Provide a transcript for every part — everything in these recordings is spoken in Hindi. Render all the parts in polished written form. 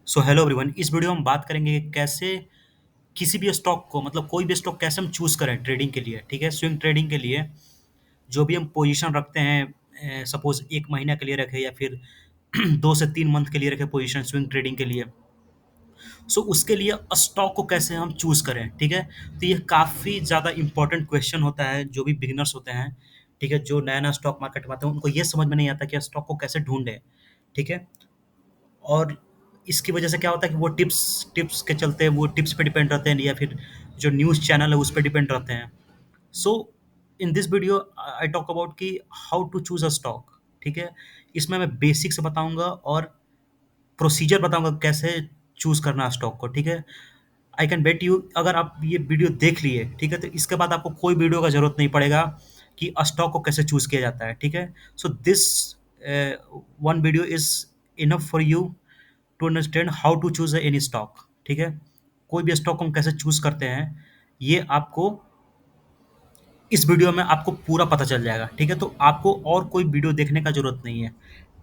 So hello everyone. इस वीडियो में हम बात करेंगे कि कैसे किसी भी स्टॉक को मतलब कोई भी स्टॉक कैसे हम चूज करें ट्रेडिंग के लिए। ठीक है, स्विंग ट्रेडिंग के लिए जो भी हम पोजीशन रखते हैं, सपोज एक महीना के लिए रखे या फिर 2 से 3 मंथ के लिए रखे पोजीशन स्विंग ट्रेडिंग के लिए। सो उसके लिए स्टॉक को कैसे हम चूज करें। ठीक है, तो ये काफ़ी ज़्यादा इंपॉर्टेंट क्वेश्चन होता है जो भी बिगिनर्स होते हैं। ठीक है, जो नया नया स्टॉक मार्केट में आते हैं उनको ये समझ में नहीं आता कि स्टॉक को कैसे ढूंढें। ठीक है, और इसकी वजह से क्या होता है कि वो टिप्स टिप्स के चलते वो टिप्स पे डिपेंड रहते हैं या फिर जो न्यूज़ चैनल है उस पे डिपेंड रहते हैं। So in this video I talk about कि how to choose a stock. ठीक है, इसमें मैं बेसिक्स बताऊंगा और प्रोसीजर बताऊंगा कैसे चूज करना है स्टॉक को। ठीक है, आई कैन बेट यू अगर आप ये वीडियो देख लिए, ठीक है, तो इसके बाद आपको कोई वीडियो का जरूरत नहीं पड़ेगा कि स्टॉक को कैसे चूज किया जाता है। ठीक है, so this one video is enough for you to understand how to choose any stock. ठीक है, कोई भी स्टॉक हम कैसे चूज करते हैं ये आपको इस वीडियो में आपको पूरा पता चल जाएगा। ठीक है, तो आपको और कोई वीडियो देखने का जरूरत नहीं है।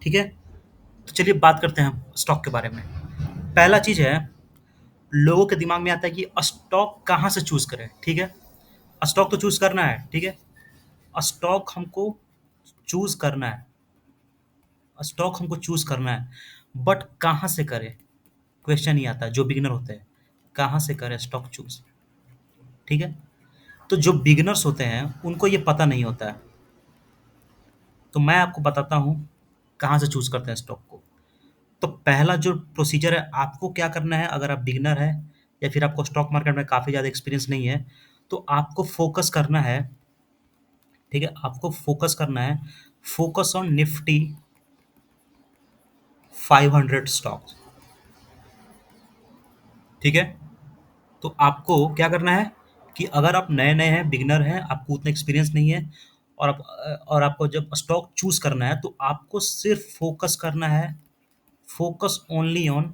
ठीक है, तो चलिए बात करते हैं स्टॉक के बारे में। पहला चीज है, लोगों के दिमाग में आता है कि स्टॉक कहाँ से चूज करें। ठीक है, स्टॉक तो चूज करना है। ठीक है, स्टॉक हमको चूज करना है, स्टॉक हमको चूज करना है, बट कहाँ से करें क्वेश्चन ही आता है जो बिगिनर होते हैं, कहाँ से करें स्टॉक चूज। ठीक है, तो जो बिगिनर्स होते हैं उनको ये पता नहीं होता है, तो मैं आपको बताता हूँ कहाँ से चूज करते हैं स्टॉक को। तो पहला जो प्रोसीजर है, आपको क्या करना है अगर आप बिगिनर है या फिर आपको स्टॉक मार्केट में काफ़ी ज़्यादा एक्सपीरियंस नहीं है, तो आपको फोकस करना है। ठीक है, आपको फोकस करना है, फोकस ऑन निफ्टी 500 स्टॉक्स। ठीक है, तो आपको क्या करना है कि अगर आप नए नए हैं, बिगिनर हैं, आपको उतना एक्सपीरियंस नहीं है और और आपको जब स्टॉक चूज करना है तो आपको सिर्फ फोकस करना है, focus only on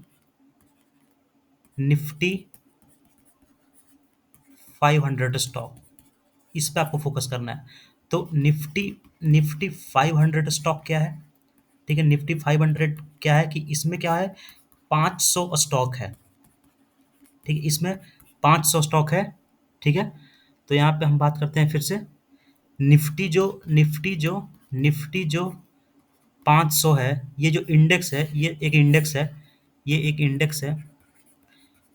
Nifty 500 stock. इस पे आपको फोकस करना है। तो निफ्टी निफ्टी 500 स्टॉक क्या है। ठीक है, निफ्टी 500 क्या है कि इसमें क्या है, 500 स्टॉक है। ठीक है, इसमें 500 स्टॉक है। ठीक है, तो यहाँ पे हम बात करते हैं फिर से, निफ्टी जो 500 है, ये जो इंडेक्स है, ये एक इंडेक्स है, ये एक इंडेक्स है।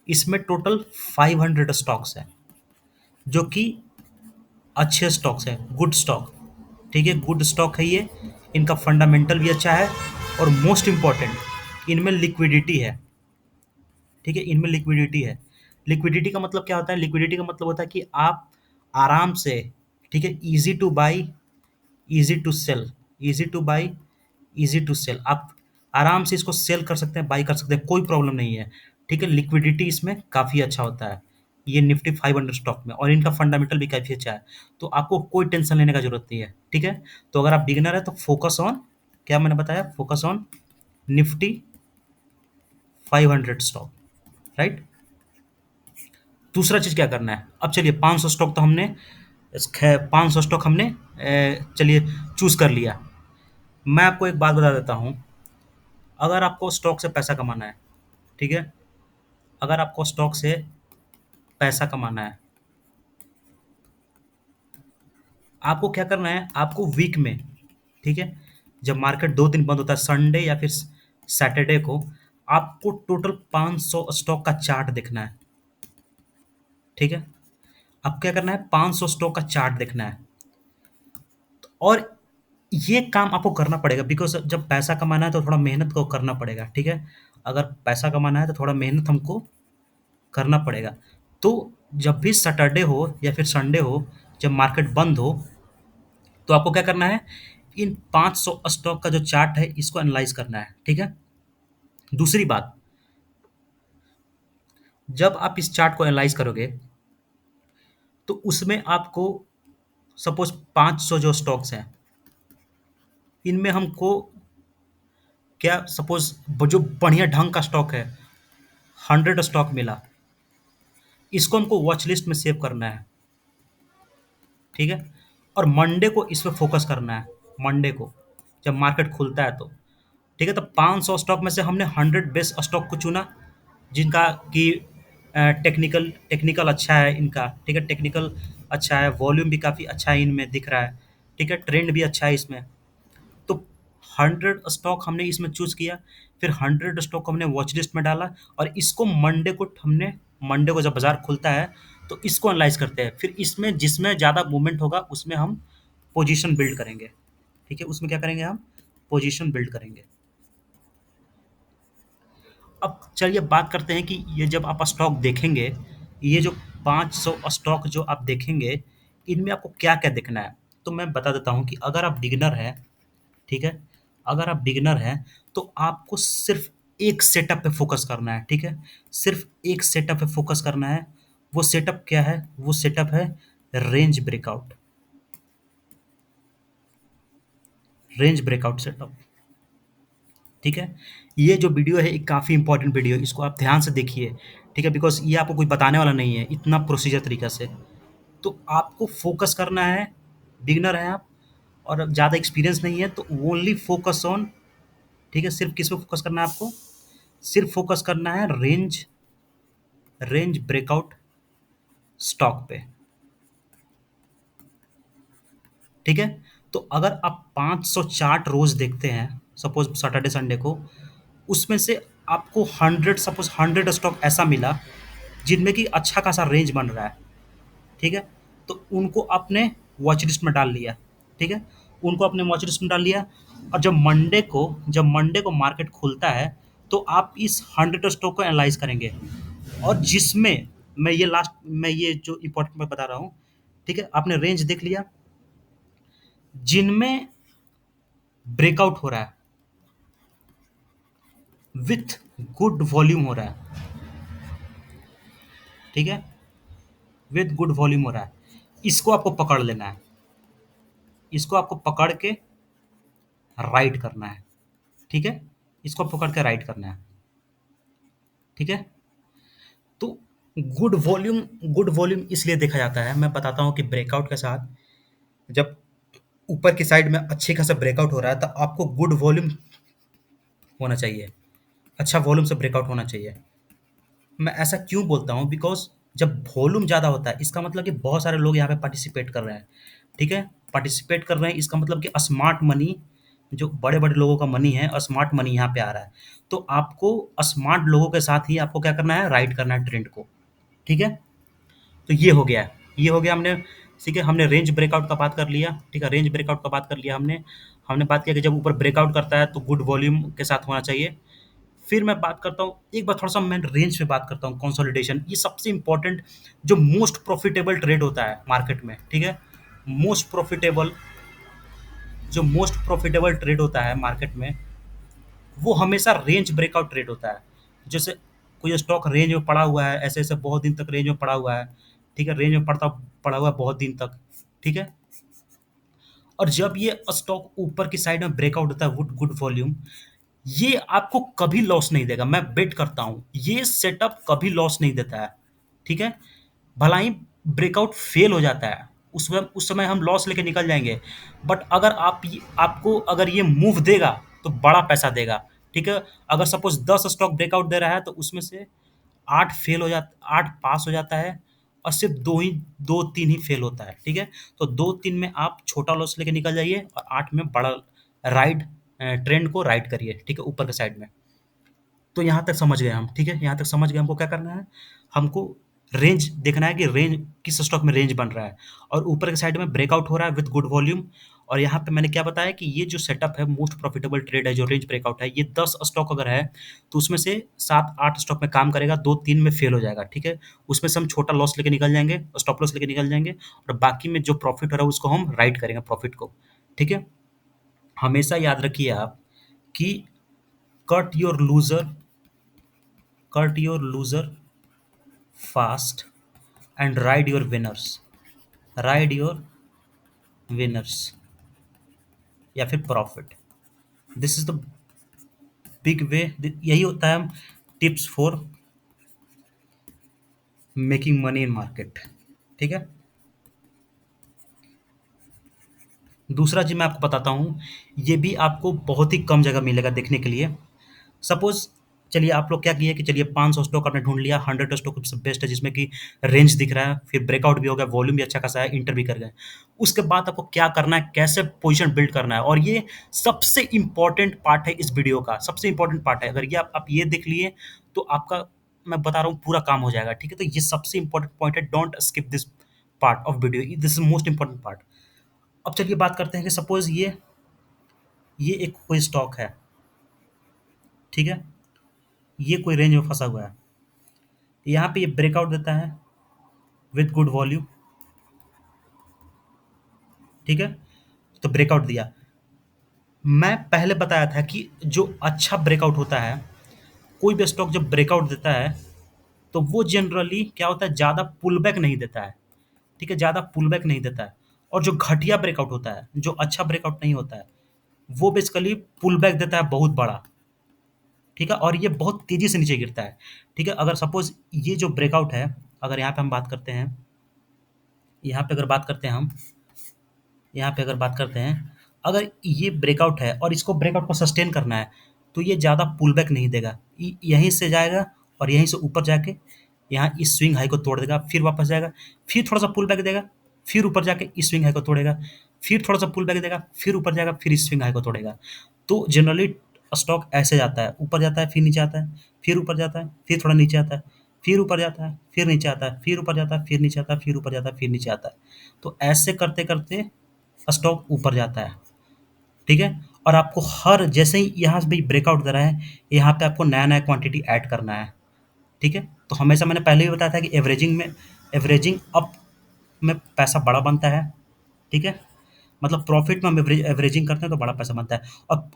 इसमें टोटल 500 स्टॉक्स है जो कि अच्छे स्टॉक्स हैं, गुड स्टॉक। ठीक है, गुड स्टॉक है ये, इनका फंडामेंटल भी अच्छा है और मोस्ट इम्पॉर्टेंट इनमें लिक्विडिटी है। ठीक है, इनमें लिक्विडिटी है। लिक्विडिटी का मतलब क्या होता है, लिक्विडिटी का मतलब होता है कि आप आराम से, ठीक है, easy to buy, easy to sell, easy to buy, easy to sell, आप आराम से इसको सेल कर सकते हैं, बाई कर सकते हैं, कोई प्रॉब्लम नहीं है। ठीक है, लिक्विडिटी इसमें काफ़ी अच्छा होता है ये निफ्टी 500 स्टॉक में, और इनका फंडामेंटल भी काफ़ी अच्छा है, तो आपको कोई टेंशन लेने का जरूरत नहीं है। ठीक है, तो अगर आप बिगिनर है तो फोकस ऑन, क्या मैंने बताया, focus on Nifty 500 stock, right. दूसरा चीज़ क्या करना है, अब चलिए 500 स्टॉक तो हमने, 500 स्टॉक हमने चलिए चूज कर लिया। मैं आपको एक बात बता देता हूँ, अगर आपको स्टॉक से पैसा कमाना है, ठीक है, अगर आपको स्टॉक से पैसा कमाना है, आपको क्या करना है, आपको वीक में, ठीक है, जब मार्केट 2 दिन बंद होता है, संडे या फिर सैटरडे को, आपको टोटल 500 स्टॉक का चार्ट देखना है। ठीक है, अब क्या करना है, 500 स्टॉक का चार्ट देखना है, और ये काम आपको करना पड़ेगा बिकॉज जब पैसा कमाना है तो थोड़ा मेहनत को करना पड़ेगा। ठीक है, अगर पैसा कमाना है तो थोड़ा मेहनत हमको करना पड़ेगा। तो जब भी सैटरडे हो या फिर संडे हो, जब मार्केट बंद हो, तो आपको क्या करना है, इन 500 स्टॉक का जो चार्ट है इसको एनालाइज करना है। ठीक है, दूसरी बात, जब आप इस चार्ट को एनालाइज करोगे तो उसमें आपको सपोज 500 जो स्टॉक्स हैं, इनमें हमको क्या सपोज जो बढ़िया ढंग का स्टॉक है, 100 स्टॉक मिला, इसको हमको वॉच लिस्ट में सेव करना है। ठीक है, और मंडे को इस पे फोकस करना है, मंडे को जब मार्केट खुलता है तो। ठीक है, तो 500 स्टॉक में से हमने 100 बेस्ट स्टॉक को चुना, जिनका कि टेक्निकल टेक्निकल अच्छा है इनका, ठीक है? टेक्निकल अच्छा है, वॉल्यूम भी काफ़ी अच्छा है इनमें दिख रहा है, ठीक है? ट्रेंड भी अच्छा है इसमें। तो 100 स्टॉक हमने इसमें चूज़ किया, फिर 100 स्टॉक को हमने वॉच लिस्ट में डाला और इसको मंडे को जब बाज़ार खुलता है, तो इसको एनालाइज़ करते हैं। फिर इसमें जिसमें ज़्यादा मूवमेंट होगा, उसमें हम पोजीशन बिल्ड करेंगे, ठीक है? उसमें क्या करेंगे हम? पोजीशन बिल्ड करेंगे। अब चलिए बात करते हैं कि ये जब आप स्टॉक देखेंगे, ये जो 500 स्टॉक जो आप देखेंगे, इनमें आपको क्या-क्या देखना है? तो मैं बता देता हूँ कि अगर आप बिगिनर हैं, ठीक है? अगर आप बिगिनर हैं, तो आपको सिर्फ़ एक सेटअप पे फ़ोकस करना है, ठीक है? सिर्फ़ एक सेटअप पे फ़ोकस करना है। वो सेटअप क्या है? वो सेटअप है range breakout, range breakout setup, ठीक है? ये जो वीडियो है, ये काफ़ी इम्पोर्टेंट वीडियो है, इसको आप ध्यान से देखिए, ठीक है? बिकॉज़ ये आपको कोई बताने वाला नहीं है, इतना प्रोसीजर तरीका से। तो आपको फ़ोकस करना है, बिगिनर हैं आप और अब ज़्यादा एक्सपीरियंस नहीं है, तो ओनली फ़ोकस ऑन, ठीक है? सिर्फ़ किस पे फ़ोकस करना है आपको? सिर्फ़ फ़ोकस करना है रेंज ब्रेकआउट स्टॉक पे, ठीक है? तो अगर आप 500 चार्ट रोज़ देखते हैं, सपोज़ सैटरडे संडे को, उसमें से आपको 100 सपोज़ 100 स्टॉक ऐसा मिला, जिनमें कि अच्छा खासा रेंज बन रहा है, ठीक है? तो उनको आपने वॉच लिस्ट में डाल लिया, ठीक है? उनको आपने वॉच लिस्ट में डाल लिया और जब मंडे को मार्केट खुलता है, तो आप इस 100 स्टॉक को एनालाइज़ करेंगे और जिसमें मैं ये जो इम्पोर्टेंट मैं बता रहा हूँ, ठीक है? आपने रेंज देख लिया, जिनमें ब्रेकआउट हो रहा है, विथ गुड वॉल्यूम हो रहा है, ठीक है? विथ गुड वॉल्यूम हो रहा है। इसको आपको पकड़ लेना है। इसको आपको पकड़ के राइट करना है, ठीक है? इसको पकड़ के राइट करना है, ठीक है? तो गुड वॉल्यूम इसलिए देखा जाता है, मैं बताता हूँ कि ब्रेकआउट के साथ जब ऊपर की साइड में अच्छे खासा ब्रेकआउट हो रहा है, तो आपको गुड वॉल्यूम होना चाहिए, अच्छा वॉल्यूम से ब्रेकआउट होना चाहिए। मैं ऐसा क्यों बोलता हूँ? बिकॉज़ जब वॉल्यूम ज़्यादा होता है, इसका मतलब कि बहुत सारे लोग यहाँ पे पार्टिसिपेट कर रहे हैं, ठीक है? पार्टिसिपेट कर रहे हैं, इसका मतलब कि स्मार्ट मनी, जो बड़े-बड़े लोगों का मनी है, स्मार्ट मनी यहाँ पे आ रहा है। तो आपको स्मार्ट लोगों के साथ ही आपको क्या करना है? राइड करना है ट्रेंड को, ठीक है? तो ये हो गया है। ये हो गया हमने, ठीक है? हमने रेंज ब्रेकआउट का बात कर लिया, ठीक है? रेंज ब्रेकआउट का बात कर लिया हमने। हमने बात किया कि जब ऊपर ब्रेकआउट करता है, तो गुड वॉल्यूम के साथ होना चाहिए। फिर मैं बात करता हूँ, एक बार थोड़ा-सा मैं रेंज पे बात करता हूँ, कंसोलिडेशन। ये सबसे इम्पोर्टेंट जो मोस्ट प्रॉफिटेबल ट्रेड होता है मार्केट में, ठीक है? Most profitable most profitable trade होता है मार्केट में, वो हमेशा रेंज ब्रेकआउट ट्रेड होता है। जैसे कोई स्टॉक रेंज में पड़ा हुआ है, ऐसे-ऐसे बहुत दिन तक रेंज में पड़ा हुआ है, ठीक है? रेंज में पड़ा हुआ है बहुत दिन तक, ठीक है? और जब ये स्टॉक ऊपर की साइड में ब्रेकआउट होता है गुड गुड वॉल्यूम, ये आपको कभी लॉस नहीं देगा, मैं बेट करता हूँ। ये सेटअप कभी लॉस नहीं देता है, ठीक है? भला ही ब्रेकआउट फेल हो जाता है, उस समय हम लॉस लेके निकल जाएँगे। बट अगर आपको अगर ये मूव देगा, तो बड़ा पैसा देगा, ठीक है? अगर सपोज़ 10 स्टॉक ब्रेकआउट दे रहा है, तो उसमें से 8 पास हो जाता है और सिर्फ़ 2-3 ही फेल होता है, ठीक है? तो 2-3 में आप छोटा लॉस लेके निकल जाइए और 8 में बड़ा ट्रेंड को राइड करिए, ठीक है? ऊपर के साइड में। तो यहाँ तक समझ गए हम, ठीक है? यहाँ तक समझ गए हमको क्या करना है? हमको रेंज देखना है कि रेंज किस स्टॉक में रेंज बन रहा है और ऊपर के साइड में ब्रेकआउट हो रहा है विथ गुड वॉल्यूम। और यहाँ पे मैंने क्या बताया कि ये जो सेटअप है मोस्ट प्रॉफिटेबल ट्रेड है, जो रेंज ब्रेकआउट है, ये 10 स्टॉक अगर है, तो उसमें से 7-8 स्टॉक में काम करेगा, 2-3 में फेल हो जाएगा, ठीक है? उसमें से हम छोटा लॉस लेके निकल जाएँगे, स्टॉप लॉस लेके निकल जाएँगे और बाकी में जो प्रॉफिट हो रहा है उसको हम राइट करेंगे प्रॉफिट को, ठीक है? हमेशा याद रखिए आप कि cut your loser cut your loser fast and ride your winners, ride your winners या फिर profit. This is the big way, यही होता है tips for making money in market, ठीक है? दूसरा चीज मैं आपको बताता हूँ, ये भी आपको बहुत ही कम जगह मिलेगा देखने के लिए। सपोज चलिए आप लोग क्या किए कि चलिए 500 स्टॉक आपने ढूँढ लिया, 100 स्टॉक सबसे बेस्ट है जिसमें कि रेंज दिख रहा है, फिर ब्रेकआउट भी हो गया, वॉल्यूम भी अच्छा खासा है, इंटर भी कर गए। उसके बाद आपको क्या करना है, कैसे पोज़ीशन बिल्ड करना है और ये सबसे इम्पोर्टेंट पार्ट है इस वीडियो का, सबसे इम्पोर्टेंट पार्ट है। अगर ये आप ये देख लिए तो आपका मैं बता रहा हूँ पूरा काम हो जाएगा, ठीक है? तो ये सबसे इम्पोर्टेंट पॉइंट है, don't skip this part of video, this is most important part. अब चलिए बात करते हैं कि सपोज़ ये एक कोई स्टॉक है, ठीक है? ये कोई रेंज में फँसा हुआ है। यहाँ पे ये ब्रेकआउट देता है विथ गुड वॉल्यूम, ठीक है? तो ब्रेकआउट दिया। मैं पहले बताया था कि जो अच्छा ब्रेकआउट होता है, कोई भी स्टॉक जब ब्रेकआउट देता है, तो वो जनरली क्या होता है, ज़्यादा पुलबैक नहीं देता है, ठीक है? ज़्यादा पुलबैक नहीं देता है। और जो घटिया ब्रेकआउट होता है, जो अच्छा ब्रेकआउट नहीं होता है, वो बेसिकली पुलबैक देता है बहुत बड़ा, ठीक है? और ये बहुत तेज़ी से नीचे गिरता है, ठीक है? अगर सपोज़ ये जो ब्रेकआउट है, अगर यहाँ पे हम बात करते हैं, यहाँ पे अगर बात करते हैं हम यहाँ पे अगर बात करते हैं, अगर ये ब्रेकआउट है और इसको ब्रेकआउट को सस्टेन करना है, तो ये ज़्यादा पुलबैक नहीं देगा। यहीं से जाएगा और यहीं से ऊपर जाके यहाँ इस स्विंग हाई को तोड़ देगा, फिर वापस जाएगा, फिर थोड़ा सा पुल बैक देगा, फिर ऊपर जाके इस स्विंग हाई को तोड़ेगा, फिर थोड़ा सा पुल बैक देगा, फिर ऊपर जाएगा, फिर इस स्विंग हाई को तोड़ेगा। तो जनरली स्टॉक ऐसे जाता है, ऊपर जाता है, फिर नीचे आता है, फिर ऊपर जाता है, फिर थोड़ा नीचे आता है, फिर ऊपर जाता है, फिर नीचे आता है, फिर ऊपर जाता है, फिर नीचे आता है, फिर ऊपर जाता है, फिर नीचे आता है। तो ऐसे करते करते स्टॉक ऊपर जाता है, ठीक है? और आपको हर जैसे ही यहाँ से भी ब्रेकआउट दे रहा है, यहाँ पे आपको नया-नया क्वांटिटी ऐड करना है, ठीक है? तो हमेशा मैंने पहले भी बताया था कि एवरेजिंग अप में पैसा बड़ा बनता है, ठीक है? मतलब प्रॉफ़िट में हम एवरेजिंग करते हैं तो बड़ा पैसा बनता है।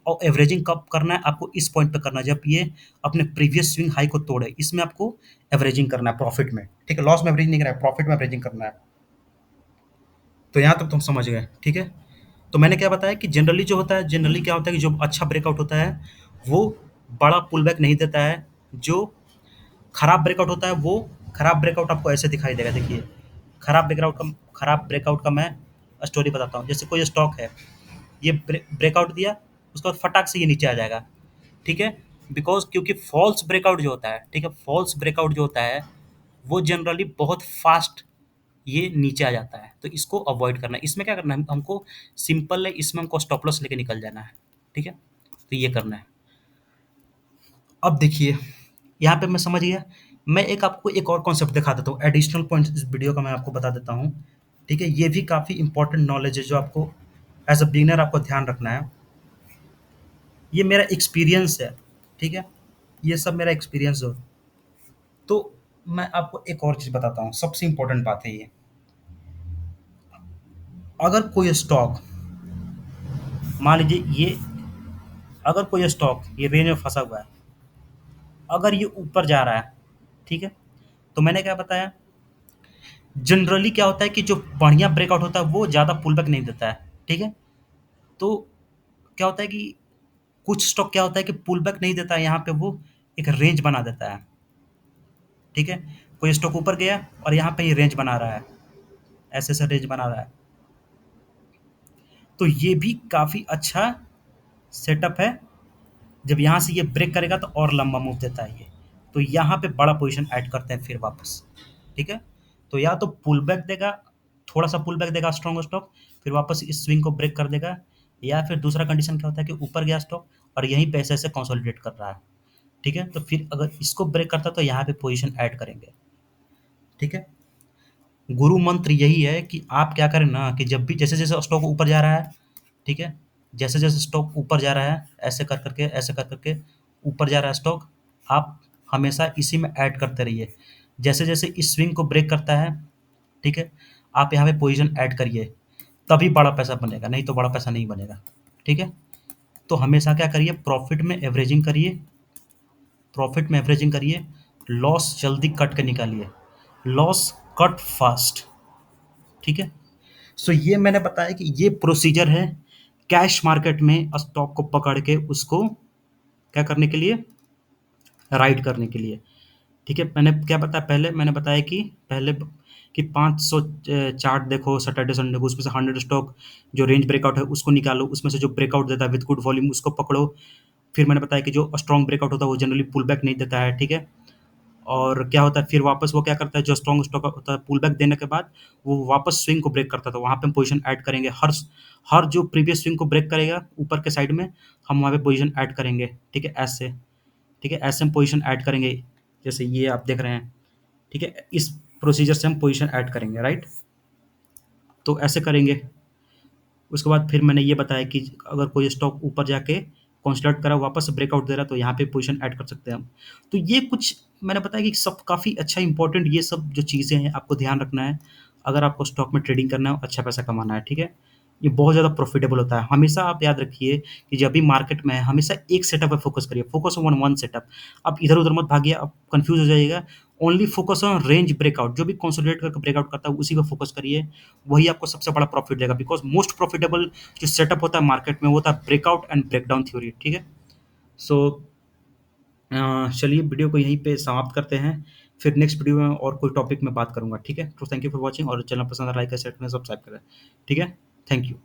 और एवरेजिंग कब करना है? आपको इस पॉइंट पे करना है जब ये अपने प्रीवियस स्विंग हाई को तोड़े, इसमें आपको एवरेजिंग करना है प्रॉफ़िट में, ठीक है? लॉस में एवरेजिंग नहीं करना है, प्रॉफ़िट में एवरेजिंग करना है। तो यहाँ तक तुम समझ गए, ठीक है? तो मैंने क्या बताया कि जनरली क्या होता है कि जो अच्छा ब्रेकआउट होता है, वो बड़ा पुलबैक नहीं देता है। जो खराब ब्रेकआउट होता है, वो खराब ब्रेकआउट आपको ऐसे दिखाई देगा, देखिए। खराब ब्रेकआउट का मैं स्टोरी बताता हूँ। जैसे कोई स्टॉक है, ये ब्रेकआउट दिया, उसके बाद फटाक से ये नीचे आ जाएगा, ठीक है? बिकॉज़ क्योंकि फ़ॉल्स ब्रेकआउट जो होता है, ठीक है? फ़ॉल्स ब्रेकआउट जो होता है, वो जनरली बहुत फ़ास्ट ये नीचे आ जाता है, तो इसको अवॉइड करना है। इसमें क्या करना है, हमको सिंपल है, इसमें हमको स्टॉप लॉस लेके निकल जाना है, ठीक है? तो ये करना है। अब देखिए, यहाँ पे मैं समझ गया। मैं एक आपको एक और कॉन्सेप्ट दिखा देता हूँ, एडिशनल पॉइंट्स इस वीडियो का मैं आपको बता देता हूँ, ठीक है? ये भी काफ़ी इम्पोर्टेंट नॉलेज है जो आपको एज़ अ बिगिनर आपको ध्यान रखना है। ये मेरा एक्सपीरियंस है, ठीक है? ये सब मेरा एक्सपीरियंस है। तो मैं आपको एक और चीज़ बताता हूँ, सबसे इम्पोर्टेंट बात है ये। अगर कोई स्टॉक मान लीजिए ये अगर कोई स्टॉक ये रेंज में फँसा हुआ है, अगर ये ऊपर जा रहा है, ठीक है? तो मैंने क्या बताया, जनरली क्या होता है कि जो बढ़िया ब्रेकआउट होता है वो ज़्यादा पुलबैक नहीं देता है, ठीक है? तो क्या होता है कि कुछ स्टॉक क्या होता है कि पुलबैक नहीं देता है, यहाँ पे वो एक रेंज बना देता है, ठीक है? कोई स्टॉक ऊपर गया और यहाँ पे ये रेंज बना रहा है, ऐसे-ऐसे रेंज बना रहा है। तो ये भी काफ़ी अच्छा सेटअप है, जब यहाँ से ये ब्रेक करेगा तो और लंबा मूव देता है ये। तो यहाँ पे बड़ा पोज़ीशन ऐड करते हैं फिर वापस, ठीक है? तो या तो पुल बैक देगा, थोड़ा-सा पुल बैक देगा स्ट्रॉन्ग स्टॉक, फिर वापस इस स्विंग को ब्रेक कर देगा, या फिर दूसरा कंडीशन क्या होता है कि ऊपर गया स्टॉक और यहीं पे ऐसे-ऐसे कंसोलिडेट कर रहा है, ठीक है? तो फिर अगर इसको ब्रेक करता है तो यहाँ पे पोज़ीशन ऐड करेंगे, ठीक है? गुरु मंत्र यही है कि आप क्या करें ना कि जब भी जैसे-जैसे स्टॉक ऊपर जा रहा है, ठीक है? जैसे-जैसे स्टॉक ऊपर जा रहा है, ऐसे कर कर के ऊपर जा रहा है स्टॉक, आप हमेशा इसी में ऐड करते रहिए। जैसे-जैसे इस स्विंग को ब्रेक करता है, ठीक है? आप यहाँ पे पोज़ीशन ऐड करिए, तभी बड़ा पैसा बनेगा, नहीं तो बड़ा पैसा नहीं बनेगा, ठीक है? तो हमेशा क्या करिए, प्रॉफ़िट में एवरेजिंग करिए, लॉस जल्दी कट के निकालिए, लॉस कट फास्ट, ठीक है? सो ये मैंने बताया कि ये प्रोसीजर है कैश मार्केट में स्टॉक को पकड़ के उसको क्या करने के लिए, राइड करने के लिए, ठीक है? मैंने क्या बताया, पहले मैंने बताया कि पहले कि 500 चार्ट देखो सैटरडे संडे को, उसमें से 100 स्टॉक जो रेंज ब्रेकआउट है उसको निकालो, उसमें से जो ब्रेकआउट देता है विद गुड वॉल्यूम उसको पकड़ो, फिर मैंने बताया कि जो स्ट्रॉन्ग ब्रेकआउट होता है वो जनरली पुल बैक नहीं देता है, ठीक है? और क्या होता है फिर वापस वो क्या करता है, जो स्ट्रॉन्ग स्टॉक होता है पुल बैक देने के बाद वो वापस स्विंग को ब्रेक करता है, तो वहाँ पे हम पोजीशन ऐड करेंगे। हर हर जो प्रीवियस स्विंग को ब्रेक करेगा ऊपर के साइड में, हम वहाँ पे पोजीशन ऐड करेंगे, ठीक है? ऐसे, ठीक है? ऐसे हम पोजीशन ऐड करेंगे, जैसे ये आप देख रहे हैं, ठीक है? इस प्रोसीजर से हम पोजीशन ऐड करेंगे, राइट? तो ऐसे करेंगे। उसके बाद फिर मैंने ये बताया कि अगर कोई स्टॉक ऊपर जाके कंसोलिडेट करा वापस ब्रेकआउट दे रहा है तो यहाँ पे पोजीशन ऐड कर सकते हैं हम। तो ये कुछ मैंने बताया कि सब काफ़ी अच्छा इंपॉर्टेंट ये सब जो चीज़ें हैं आपको ध्यान रखना है, अगर आपको स्टॉक में ट्रेडिंग करना है, अच्छा पैसा कमाना है, ठीक है? ये बहुत ज़्यादा प्रॉफिटेबल होता है। हमेशा आप याद रखिए कि जब भी मार्केट में है, हमेशा एक सेटअप पे फोकस करिए, फोकस ऑन वन सेटअप। आप इधर-उधर मत भागिए, आप कन्फ्यूज़ हो जाइएगा। Only focus on range breakout, जो भी कंसोलिडेट करके ब्रेकआउट करता है उसी पे फोकस करिए, वही आपको सबसे बड़ा प्रॉफिट देगा। बिकॉज़ मोस्ट प्रॉफिटेबल जो सेटअप होता है मार्केट में वो होता है ब्रेकआउट एंड ब्रेकडाउन थ्योरी, ठीक है? सो चलिए वीडियो को यहीं पे समाप्त करते हैं। फिर नेक्स्ट वीडियो में और कोई टॉपिक में बात करूँगा, ठीक है? तो थैंक यू फॉर वॉचिंग, और चैनल पसंद आया लाइक करें, शेयर करें, सब्सक्राइब करें, ठीक है? Thank you.